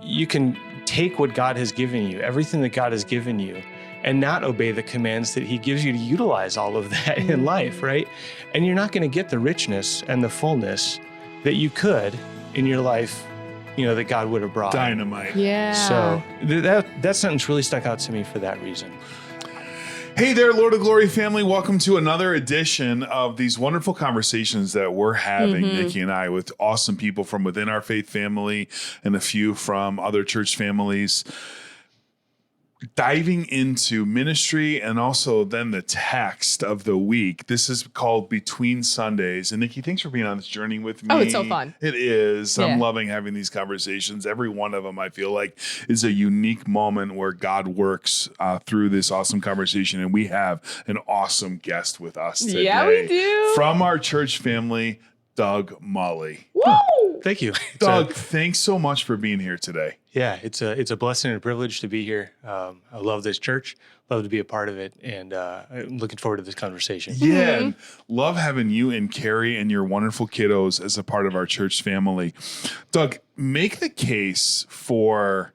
you can take what God has given you, everything that God has given you, and not obey the commands that he gives you to utilize all of that in life, right? And you're not going to get the richness and the fullness that you could in your life, that God would have brought. Dynamite. Yeah. So that sentence really stuck out to me for that reason. Hey there, Lord of Glory family. Welcome to another edition of these wonderful conversations that we're having, Nikki and I, with awesome people from within our faith family and a few from other church families, diving into ministry and also then the text of the week. This is called Between Sundays. And Nikki, thanks for being on this journey with me. Oh, it's so fun. It is. Yeah. I'm loving having these conversations. Every one of them, I feel like, is a unique moment where God works through this awesome conversation. And we have an awesome guest with us today. Yeah, we do. From our church family, Doug Mully. Woo! Thank you. Doug, thanks so much for being here today. Yeah, it's a blessing and a privilege to be here. I love this church, love to be a part of it, and I'm looking forward to this conversation. Yeah, and love having you and Carrie and your wonderful kiddos as a part of our church family. Doug, make the case for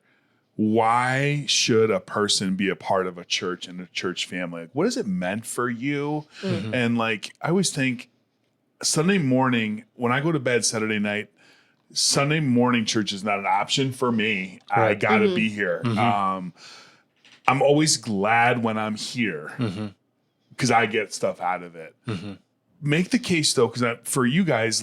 why should a person be a part of a church and a church family? What has it meant for you? And I always think Sunday morning, when I go to bed Saturday night, Sunday morning church is not an option for me. Right. I got to be here. I'm always glad when I'm here because I get stuff out of it. Make the case, though, because for you guys,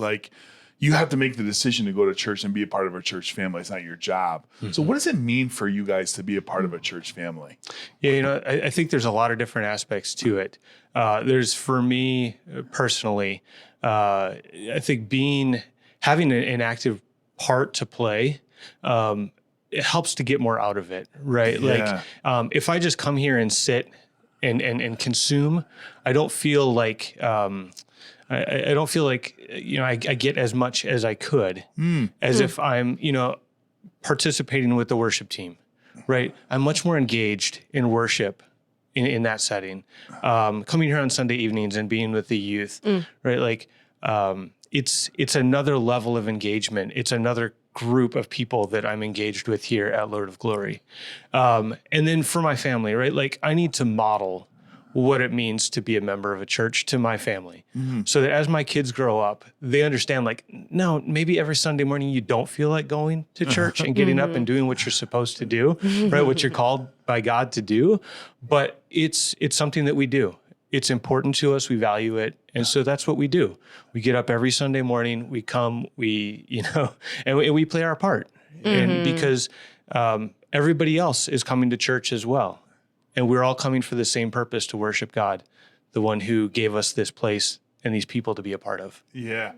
you have to make the decision to go to church and be a part of a church family. It's not your job. So what does it mean for you guys to be a part of a church family? Yeah, I think there's a lot of different aspects to it. There's, for me personally, I think having an active part to play, it helps to get more out of it, right? Yeah. If I just come here and sit and consume, I don't feel like I don't feel like I get as much as I could as if I'm participating with the worship team, right? I'm much more engaged in worship in that setting. Coming here on Sunday evenings and being with the youth, right? It's another level of engagement. It's another group of people that I'm engaged with here at Lord of Glory. And then for my family, right? I need to model what it means to be a member of a church to my family. So that as my kids grow up, they understand no, maybe every Sunday morning you don't feel like going to church and getting up and doing what you're supposed to do, right? What you're called by God to do, but it's something that we do. It's important to us. We value it. And so that's what we do. We get up every Sunday morning, we come, and we play our part. And because everybody else is coming to church as well. And we're all coming for the same purpose, to worship God, the one who gave us this place and these people to be a part of. Yeah.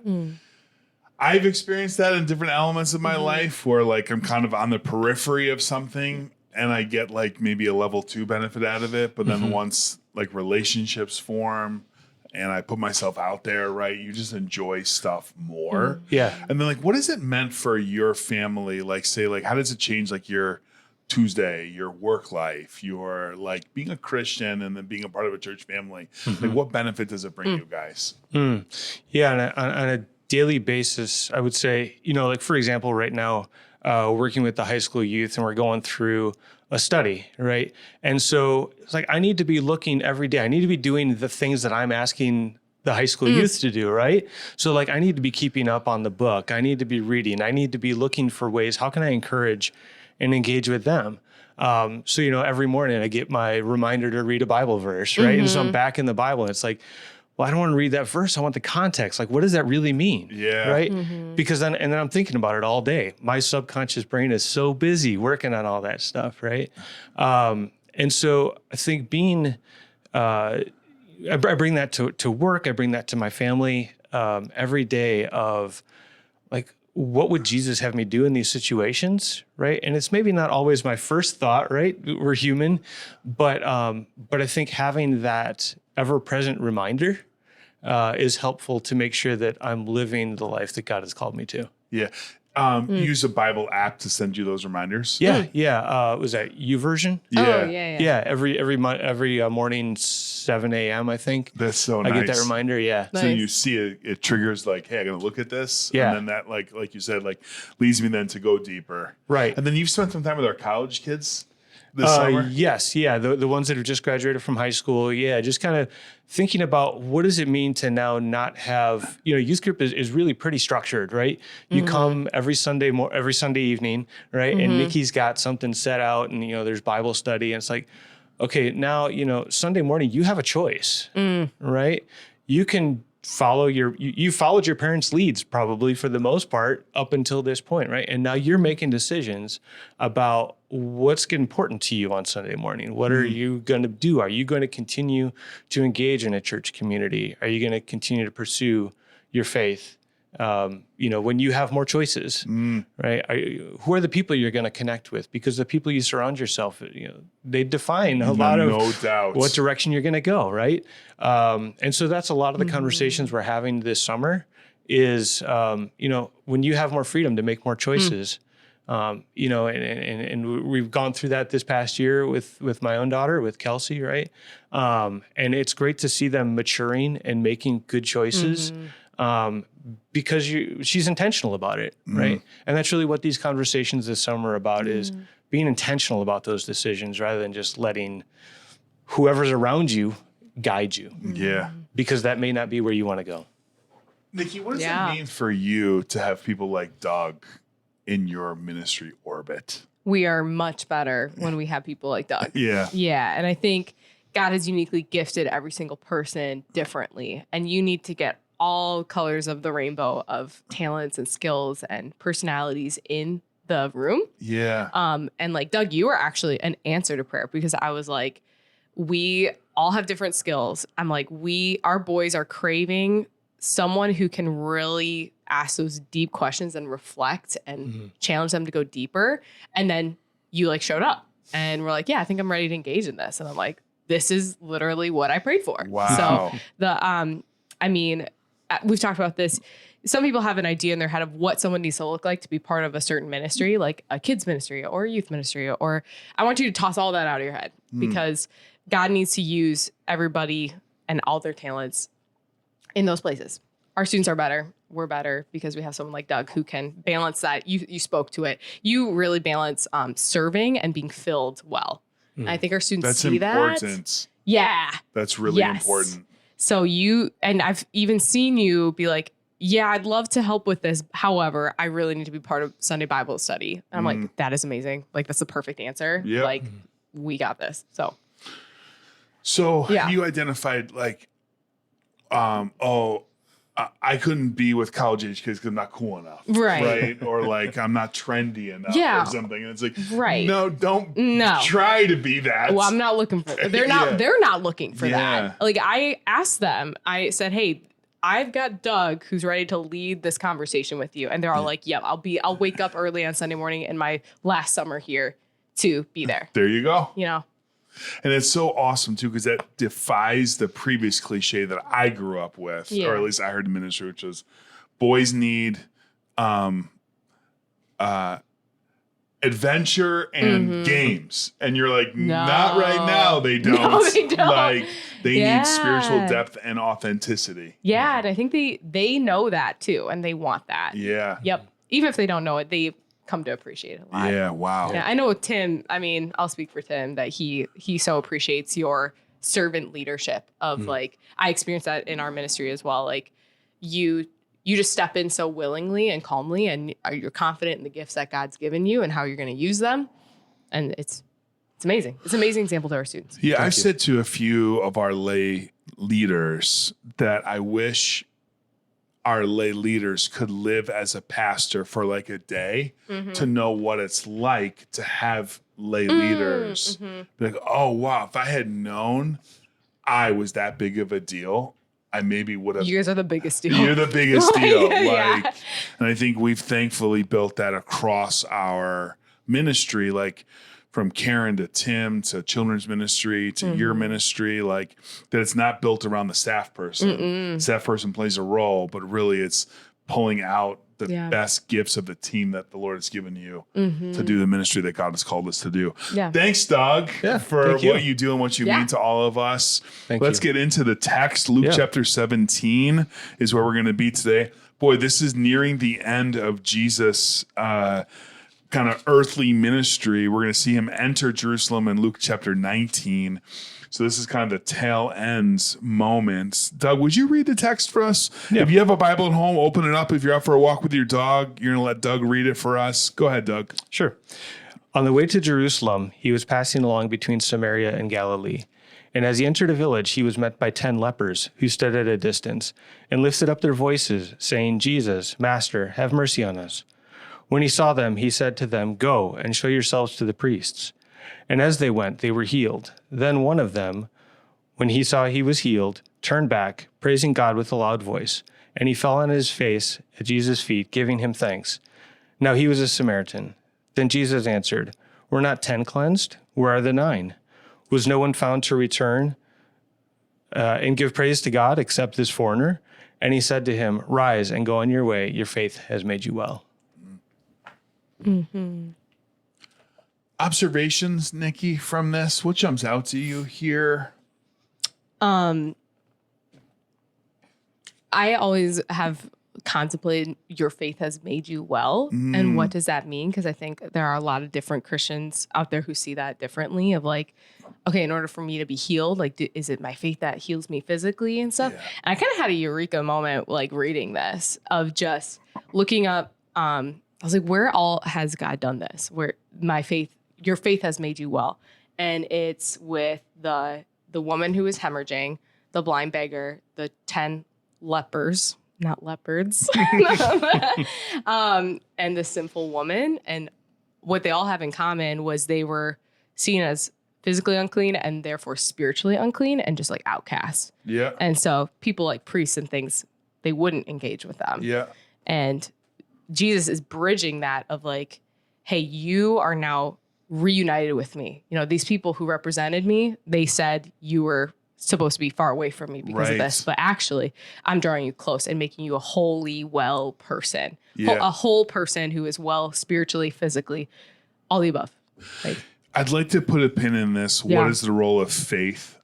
I've experienced that in different elements of my life where I'm kind of on the periphery of something and I get maybe a level 2 benefit out of it. But then once relationships form and I put myself out there, right, you just enjoy stuff more. Yeah. And then what has it meant for your family? How does it change your Tuesday, your work life, your being a Christian and then being a part of a church family? What benefit does it bring you guys? Yeah, on a daily basis, I would say, for example, right now, working with the high school youth and we're going through a study, right? And so it's I need to be looking every day. I need to be doing the things that I'm asking the high school youth to do, right? So I need to be keeping up on the book. I need to be reading. I need to be looking for ways, how can I encourage and engage with them? So, every morning I get my reminder to read a Bible verse, right? And so I'm back in the Bible and it's well, I don't want to read that verse. I want the context. What does that really mean? Yeah. Right? Because then I'm thinking about it all day. My subconscious brain is so busy working on all that stuff, right? And so I think I bring that to work. I bring that to my family every day of what would Jesus have me do in these situations, right? And it's maybe not always my first thought, right? We're human, but I think having that ever-present reminder is helpful to make sure that I'm living the life that God has called me to. Yeah. use a Bible app to send you those reminders? Yeah. Was that YouVersion? Oh, yeah. Yeah. Every morning, 7 a.m. I think. That's so I nice. get that reminder. Yeah. So you see it triggers like, hey, I got to look at this. Yeah. And then that, like you said, like leads me then to go deeper. Right. And then you've spent some time with our college kids this summer? Yes. Yeah. The ones that have just graduated from high school. Yeah. Just kind of thinking about what does it mean to now not have, youth group is really pretty structured, right? You come every Sunday evening, right? And Nikki's got something set out and, there's Bible study. And it's like, okay, now, Sunday morning, you have a choice, right? You can follow you followed your parents' leads probably for the most part up until this point, right? And now you're making decisions about what's important to you on Sunday morning. What are you going to do? Are you going to continue to engage in a church community? Are you going to continue to pursue your faith? When you have more choices, right? Who are the people you're going to connect with? Because the people you surround yourself, they define a lot of what direction you're going to go, right? And so that's a lot of the conversations we're having this summer is, when you have more freedom to make more choices, and we've gone through that this past year with my own daughter, with Kelsey, right? And it's great to see them maturing and making good choices. Because she's intentional about it, right? And that's really what these conversations this summer are about is being intentional about those decisions rather than just letting whoever's around you guide you. Yeah. Because that may not be where you want to go. Nikki, what does it mean for you to have people like Doug in your ministry orbit? We are much better when we have people like Doug. Yeah. And I think God has uniquely gifted every single person differently. And you need to get all colors of the rainbow of talents and skills and personalities in the room. Yeah. And like Doug, you were actually an answer to prayer because I was like, we all have different skills. I'm like, our boys are craving someone who can really ask those deep questions and reflect and challenge them to go deeper. And then you like showed up and we're like, yeah, I think I'm ready to engage in this. And I'm like, this is literally what I prayed for. Wow. So we've talked about this. Some people have an idea in their head of what someone needs to look like to be part of a certain ministry, like a kids ministry or a youth ministry, or I want you to toss all that out of your head because God needs to use everybody and all their talents in those places. Our students are better. We're better because we have someone like Doug who can balance that. You spoke to it. You really balance serving and being filled well. And I think our students see that. That's important. Yeah. That's really important. So I've even seen you be like, yeah, I'd love to help with this. However, I really need to be part of Sunday Bible study. And I'm like, that is amazing. Like, that's the perfect answer. Yep. Like, we got this. So you identified like, I couldn't be with college age kids because I'm not cool enough. Right. Or like, I'm not trendy enough or something. And it's like, no, don't try to be that. Well, I'm not looking for that. They're not looking for that. Like I asked them, I said, hey, I've got Doug who's ready to lead this conversation with you. And they're all like, yeah, I'll wake up early on Sunday morning in my last summer here to be there. There you go. And it's so awesome too, because that defies the previous cliche that I grew up with, or at least I heard in ministry, which was boys need adventure and games. And you're like, not right now. They don't. No, they don't. Like they need spiritual depth and authenticity. Yeah. And I think they know that too. And they want that. Yeah. Yep. Even if they don't know it, they come to appreciate it a lot. Yeah. Wow. Yeah. I know Tim, I'll speak for Tim that he so appreciates your servant leadership of like, I experienced that in our ministry as well. Like you just step in so willingly and calmly and you're confident in the gifts that God's given you and how you're going to use them. And it's amazing. It's an amazing example to our students. Yeah. I've said to a few of our lay leaders that I wish our lay leaders could live as a pastor for like a day to know what it's like to have lay leaders. Be like, oh, wow, if I had known I was that big of a deal, I maybe would have. You guys are the biggest deal. You're the biggest deal. Yeah. Like, and I think we've thankfully built that across our ministry, like from Karen to Tim to children's ministry to your ministry, like that it's not built around the staff person. Staff person plays a role, but really it's pulling out best gifts of the team that the Lord has given you to do the ministry that God has called us to do. Yeah. Thanks, Doug, for what you do and what you mean to all of us. Let's get into the text. Luke chapter 17 is where we're going to be today. Boy, this is nearing the end of Jesus' kind of earthly ministry. We're going to see him enter Jerusalem in Luke chapter 19. So this is kind of the tail end moment. Doug, would you read the text for us? Yeah. If you have a Bible at home, open it up. If you're out for a walk with your dog, you're going to let Doug read it for us. Go ahead, Doug. Sure. On the way to Jerusalem, he was passing along between Samaria and Galilee. And as he entered a village, he was met by 10 lepers who stood at a distance and lifted up their voices, saying, "Jesus, Master, have mercy on us." When he saw them, he said to them, "Go and show yourselves to the priests." And as they went, they were healed. Then one of them, when he saw he was healed, turned back, praising God with a loud voice. And he fell on his face at Jesus' feet, giving him thanks. Now he was a Samaritan. Then Jesus answered, "Were not 10 cleansed? Where are the 9? Was no one found to return and give praise to God except this foreigner?" And he said to him, "Rise and go on your way. Your faith has made you well." Mm-hmm. Observations, Nikki, from this? What jumps out to you here? I always have contemplated your faith has made you well. And what does that mean? Because I think there are a lot of different Christians out there who see that differently of like, okay, in order for me to be healed, like, is it my faith that heals me physically and stuff? Yeah. And I kind of had a eureka moment, like reading this of just looking up. I was like, where all has God done this? Where your faith has made you well. And it's with the woman who was hemorrhaging, the blind beggar, the 10 lepers, not leopards, and the sinful woman. And what they all have in common was they were seen as physically unclean and therefore spiritually unclean and just like outcasts. Yeah. And so people like priests and things, they wouldn't engage with them. Yeah. And Jesus is bridging that of like, hey, you are now reunited with me. You know, these people who represented me, they said you were supposed to be far away from me because of this, but actually I'm drawing you close and making you a wholly well person, a whole person who is well spiritually, physically, all the above. Like, I'd like to put a pin in this. What is the role of faith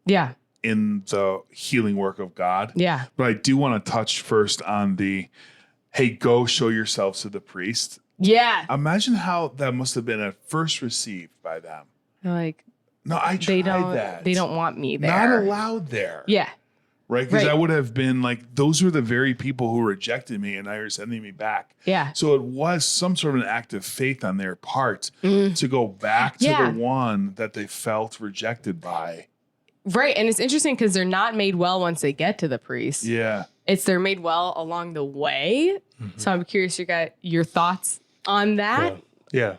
in the healing work of God? Yeah. But I do want to touch first on hey, go show yourselves to the priest. Yeah. Imagine how that must have been at first received by them. They're like, no, I tried that. They don't want me there. Not allowed there. Yeah. Right? Because I would have been like, those were the very people who rejected me and now you're sending me back. Yeah. So it was some sort of an act of faith on their part to go back to the one that they felt rejected by. Right. And it's interesting because they're not made well once they get to the priest. Yeah. They're made well along the way. Mm-hmm. So I'm curious, you got your thoughts on that? Yeah.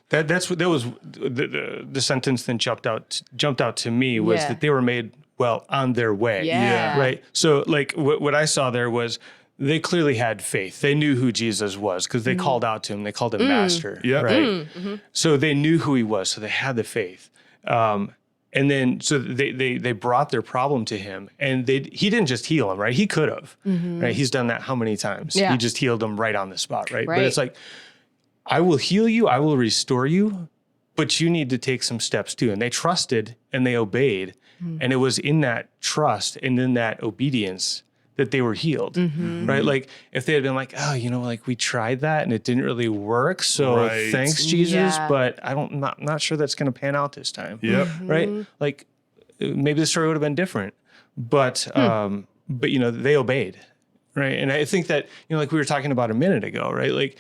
That was the sentence that jumped out to me was that they were made well on their way. Yeah. Right. So like what I saw there was they clearly had faith. They knew who Jesus was because they called out to him. They called him Master. Yeah. Right. Mm-hmm. So they knew who he was. So they had the faith. And then so they brought their problem to him, and he didn't just heal him, right? He could have, right? He's done that how many times? Yeah. He just healed him right on the spot, right? But it's like, I will heal you, I will restore you, but you need to take some steps too. And they trusted and they obeyed, and it was in that trust and in that obedience that they were healed, right? Like if they had been like, oh, like we tried that and it didn't really work. So thanks, Jesus, but I'm not sure that's going to pan out this time. Yep. Right? Like maybe the story would have been different, but they obeyed, right? And I think that, like we were talking about a minute ago, right? Like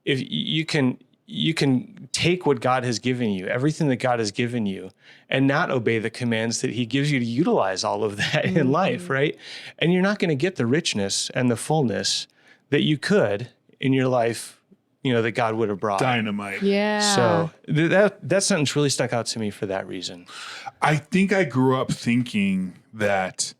if you can take what God has given you, everything that God has given you, and not obey the commands that he gives you to utilize all of that in life, right? And you're not going to get the richness and the fullness that you could in your life, that God would have brought. Dynamite. Yeah. So that sentence really stuck out to me for that reason. I think I grew up thinking that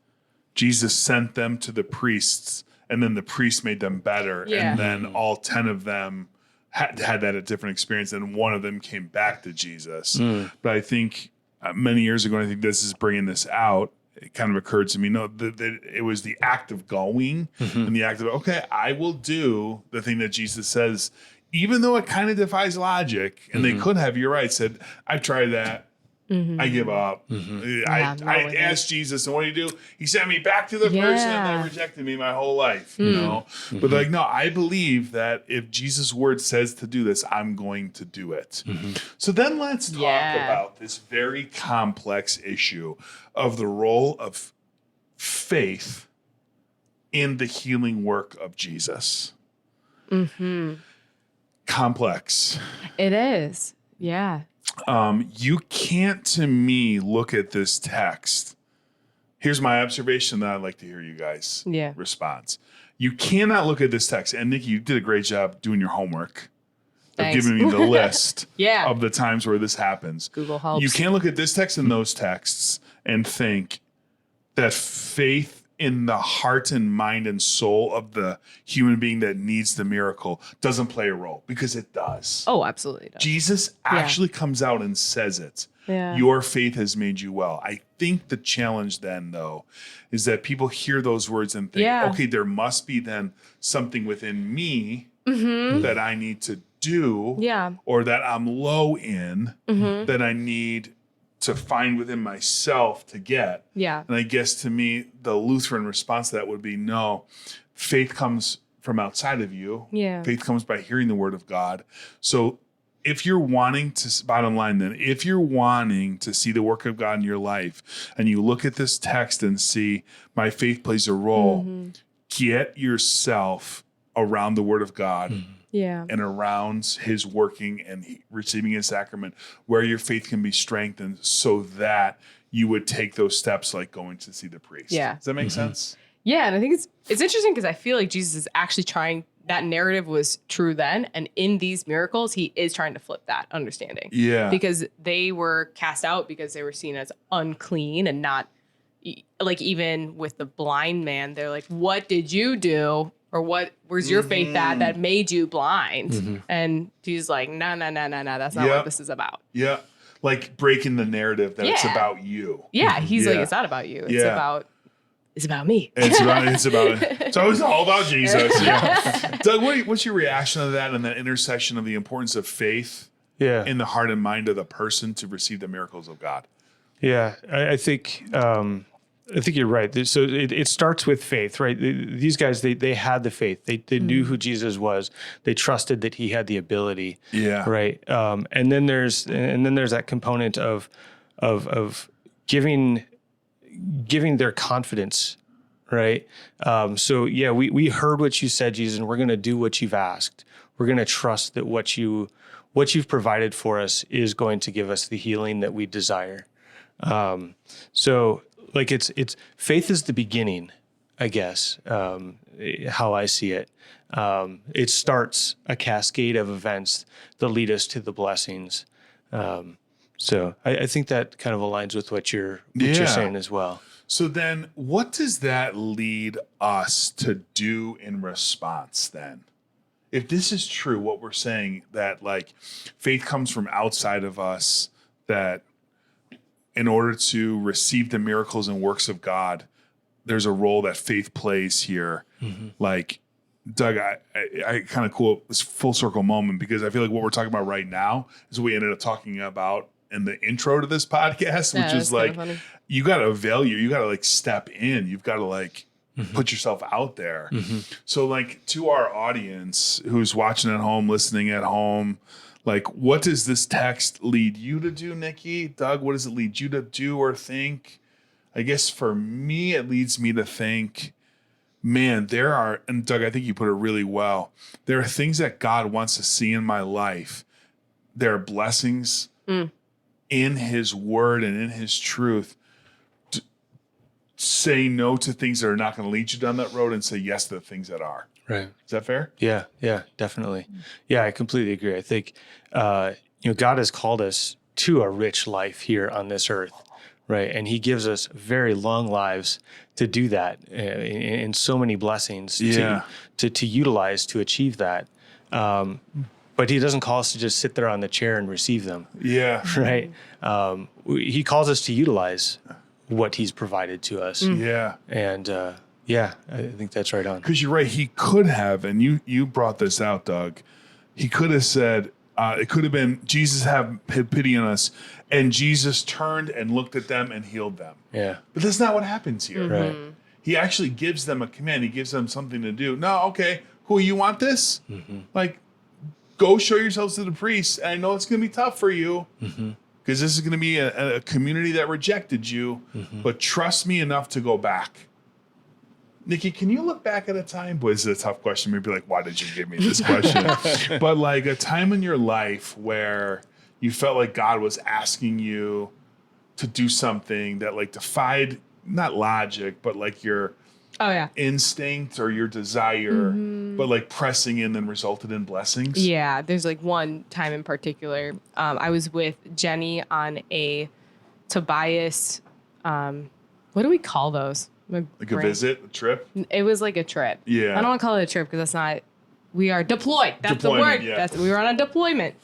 Jesus sent them to the priests and then the priests made them better. Yeah. And then all 10 of them had that a different experience, and one of them came back to Jesus. But I think many years ago, I think this is bringing this out, it kind of occurred to me, no, that it was the act of going and the act of, okay, I will do the thing that Jesus says, even though it kind of defies logic. And they could have, you're right, said, I've tried that. I give up. I asked Jesus, and what did he do? He sent me back to the person that rejected me my whole life, you know? But like, no, I believe that if Jesus' word says to do this, I'm going to do it. So then let's talk about this very complex issue of the role of faith in the healing work of Jesus. Complex. It is. Yeah. You can't, to me, look at this text. Here's my observation that I'd like to hear you guys response. You cannot look at this text. And Nikki, you did a great job doing your homework. Thanks. Of giving me the list of the times where this happens. Google helps. You can't look at this text and those texts and think that faith in the heart and mind and soul of the human being that needs the miracle doesn't play a role, because it does. Oh, absolutely does. Jesus actually comes out and says it. Your faith has made you well. I think the challenge then, though, is that people hear those words and think, okay, there must be then something within me that I need to do or that I'm low in that I need to find within myself to get. And I guess to me, the Lutheran response to that would be, no, faith comes from outside of you. Faith comes by hearing the word of God. So if you're wanting to, bottom line then, if you're wanting to see the work of God in your life and you look at this text and see my faith plays a role, get yourself around the word of God. And around his working and receiving his sacrament, where your faith can be strengthened so that you would take those steps like going to see the priest. Does that make sense? Yeah. And I think it's interesting because I feel like Jesus is actually trying, that narrative was true then. And in these miracles, he is trying to flip that understanding. Because they were cast out because they were seen as unclean and not, like, even with the blind man, they're like, what did you do? Or what was your faith that made you blind? And he's like, no, that's not what this is about. Like breaking the narrative that it's about you. He's like, it's not about you. It's about me. It's always all about Jesus. Doug, what's your reaction to that and that intersection of the importance of faith in the heart and mind of the person to receive the miracles of God? I think you're right. So it starts with faith, right? These guys, they had the faith. They knew who Jesus was. They trusted that he had the ability. Right. And then there's that component of giving their confidence. Right. So we heard what you said, Jesus, and we're going to do what you've asked. We're going to trust that what you've provided for us is going to give us the healing that we desire. So like it's faith is the beginning, I guess, how I see it. It starts a cascade of events that lead us to the blessings. So I think that kind of aligns with what you're saying as well. So then what does that lead us to do in response then? If this is true, what we're saying, that like faith comes from outside of us, that in order to receive the miracles and works of God, there's a role that faith plays here. Like, Doug, I kind of cool this full circle moment, because I feel like what we're talking about right now is what we ended up talking about in the intro to this podcast, which is like, you got to you got to like step in. You've got to like put yourself out there. So like to our audience who's watching at home, listening at home, like, what does this text lead you to do, Nikki? Doug, what does it lead you to do or think? I guess for me, it leads me to think, man, and Doug, I think you put it really well. There are things that God wants to see in my life. There are blessings in his word and in his truth. Say no to things that are not going to lead you down that road and say yes to the things that are. Right. Is that fair? Yeah, definitely. Yeah, I completely agree. I think, God has called us to a rich life here on this earth, right? And he gives us very long lives to do that, in so many blessings to utilize to achieve that. But he doesn't call us to just sit there on the chair and receive them. Yeah. Right. He calls us to utilize what he's provided to us. Yeah. And yeah, I think that's right on. Because you're right. He could have, and you brought this out, Doug. He could have said, it could have been, Jesus have pity on us. And Jesus turned and looked at them and healed them. Yeah. But that's not what happens here. Right. He actually gives them a command. He gives them something to do. No, okay, cool. You want this? Like, go show yourselves to the priests. And I know it's going to be tough for you because this is going to be a community that rejected you. But trust me enough to go back. Nikki, can you look back at a time? Boy, this is a tough question. Maybe like, why did you give me this question? But like a time in your life where you felt like God was asking you to do something that like defied not logic, but like your instinct or your desire, but like pressing in and resulted in blessings. Yeah, there's like one time in particular. I was with Jenny on a Tobias. What do we call those? Like a visit, a trip? It was like a trip. Yeah. I don't want to call it a trip because that's not. We are deployed. That's Deployment, the word. yeah. We were on a deployment.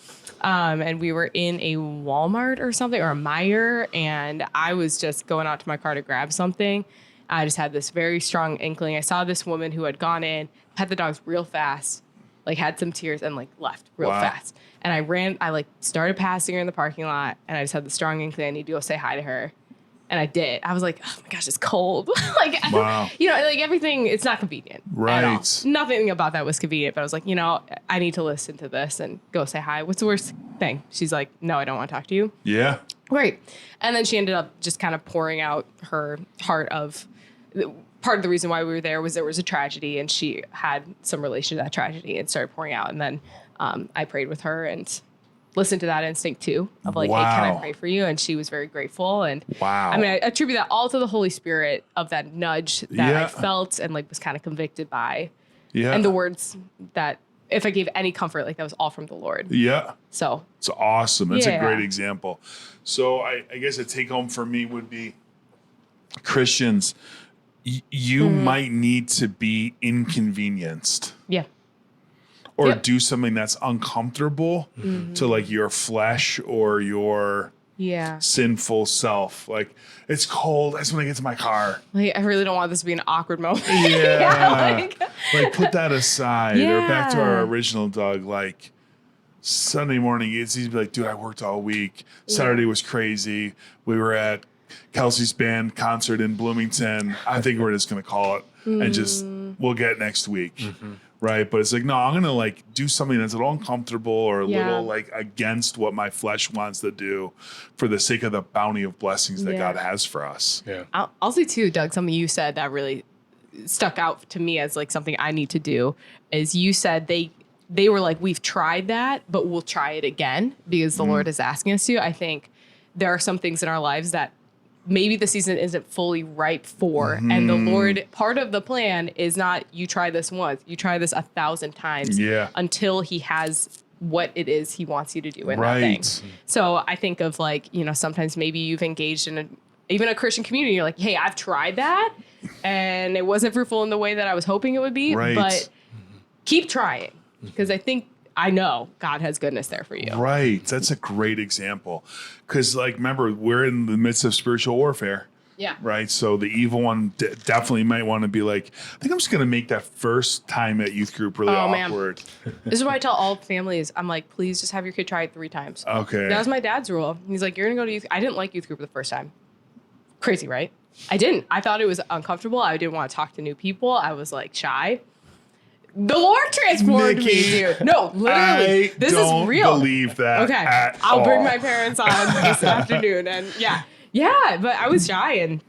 And we were in a Walmart or something, or a Meijer, and I was just going out to my car to grab something. I just had this very strong inkling. I saw this woman who had gone in, pet the dogs real fast, like had some tears, and like left real fast. And I like started passing her in the parking lot, and I just had the strong inkling I need to go say hi to her. And I did. I was like, oh my gosh, it's cold. Like, you know, like everything, it's not convenient. Right. At all. Nothing about that was convenient. But I was like, you know, I need to listen to this and go say hi. What's the worst thing? She's like, no, I don't want to talk to you. Yeah. Great. And then she ended up just kind of pouring out her heart of, part of the reason why we were there was a tragedy and she had some relation to that tragedy and started pouring out. And then I prayed with her and listened to that instinct too of like, hey, can I pray for you? And she was very grateful. And I mean, I attribute that all to the Holy Spirit of that nudge that I felt and like was kind of convicted by. Yeah. And the words that if I gave any comfort, like that was all from the Lord. Yeah. So it's awesome. That's a great example. So I guess a take home for me would be Christians, you might need to be inconvenienced. Yeah. Or do something that's uncomfortable to like your flesh or your sinful self. Like, it's cold. I just want to get to my car. Like, I really don't want this to be an awkward moment. Yeah. Like, put that aside. Or back to our original Doug, like, Sunday morning, it's easy to be like, dude, I worked all week. Saturday was crazy. We were at Kelsey's band concert in Bloomington. I think we're just going to call it and just, we'll get next week. Right. But it's like, no, I'm going to like do something that's a little uncomfortable or a little like against what my flesh wants to do for the sake of the bounty of blessings that God has for us. Yeah. I'll say too, Doug, something you said that really stuck out to me as like something I need to do is you said they were like, we've tried that, but we'll try it again because the Lord is asking us to. I think there are some things in our lives that maybe the season isn't fully ripe for. And the Lord, part of the plan is not you try this once, you try this 1,000 times until he has what it is he wants you to do in that thing. So I think of like, you know, sometimes maybe you've engaged in even a Christian community. You're like, hey, I've tried that and it wasn't fruitful in the way that I was hoping it would be, but keep trying because I know God has goodness there for you. Right. That's a great example. Because, like, remember, we're in the midst of spiritual warfare. Yeah. Right. So the evil one definitely might want to be like, I think I'm just going to make that first time at youth group really awkward. This is why I tell all families, I'm like, please just have your kid try it 3 times. Okay. That was my dad's rule. He's like, you're going to go to youth. I didn't like youth group the first time. Crazy, right? I didn't. I thought it was uncomfortable. I didn't want to talk to new people. I was like shy. The Lord transformed me, dude. No, literally. This is real. I don't believe that. Okay. I'll bring my parents on this afternoon. And yeah, but I was shy. And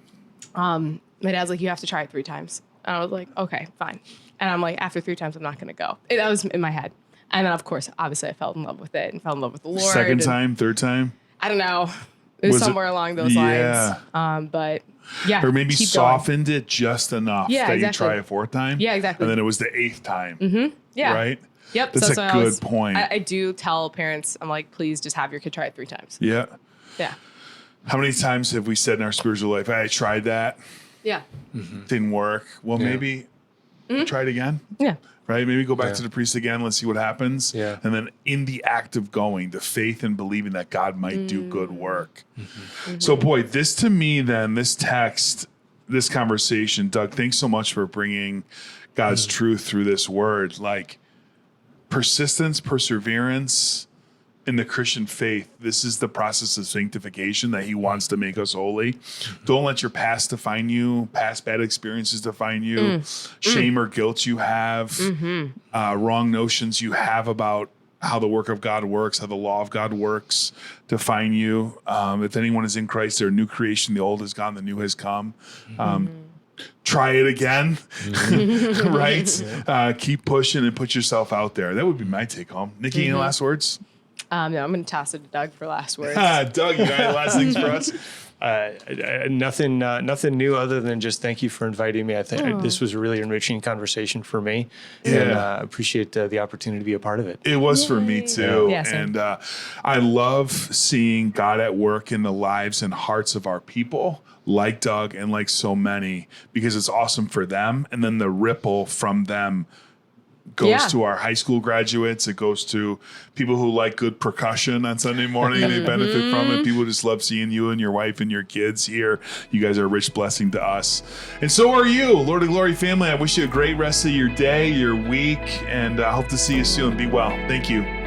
my dad's like, you have to try it 3 times. And I was like, okay, fine. And I'm like, after 3 times, I'm not going to go. That was in my head. And then, of course, obviously, I fell in love with it and fell in love with the Lord. Second time, third time? I don't know. It was somewhere along those lines. But yeah. Or maybe softened it just enough that you try a 4th time. Yeah, exactly. And then it was the 8th time. Yeah. Right? Yep. That's a good point. I do tell parents, I'm like, please just have your kid try it 3 times. Yeah. Yeah. How many times have we said in our spiritual life, I tried that? Yeah. Didn't work. Well, maybe Try it again. Yeah. Right? Maybe go back to the priest again. Let's see what happens. Yeah. And then in the act of going, the faith and believing that God might do good work. So, boy, this to me, then, this text, this conversation, Doug, thanks so much for bringing God's truth through this word. Like persistence, perseverance in the Christian faith. This is the process of sanctification that he wants to make us holy. Don't let your past define you, past bad experiences define you, shame or guilt you have, wrong notions you have about how the work of God works, how the law of God works define you. If anyone is in Christ, they're a new creation. The old is gone, the new has come. Try it again, right? Keep pushing and put yourself out there. That would be my take home. Nikki, any last words? No, I'm going to toss it to Doug for last words. Doug, you got any last things for us? Nothing new other than just thank you for inviting me. I think this was a really enriching conversation for me, and appreciate the opportunity to be a part of it. It was for me too. Yeah, same. And I love seeing God at work in the lives and hearts of our people, like Doug and like so many, because it's awesome for them. And then the ripple from them goes to our high school graduates. It goes to people who like good percussion on Sunday morning. They benefit from it. People just love seeing you and your wife and your kids here. You guys are a rich blessing to us. And so are you, Lord of Glory family. I wish you a great rest of your day, your week, and I hope to see you soon. Be well. Thank you.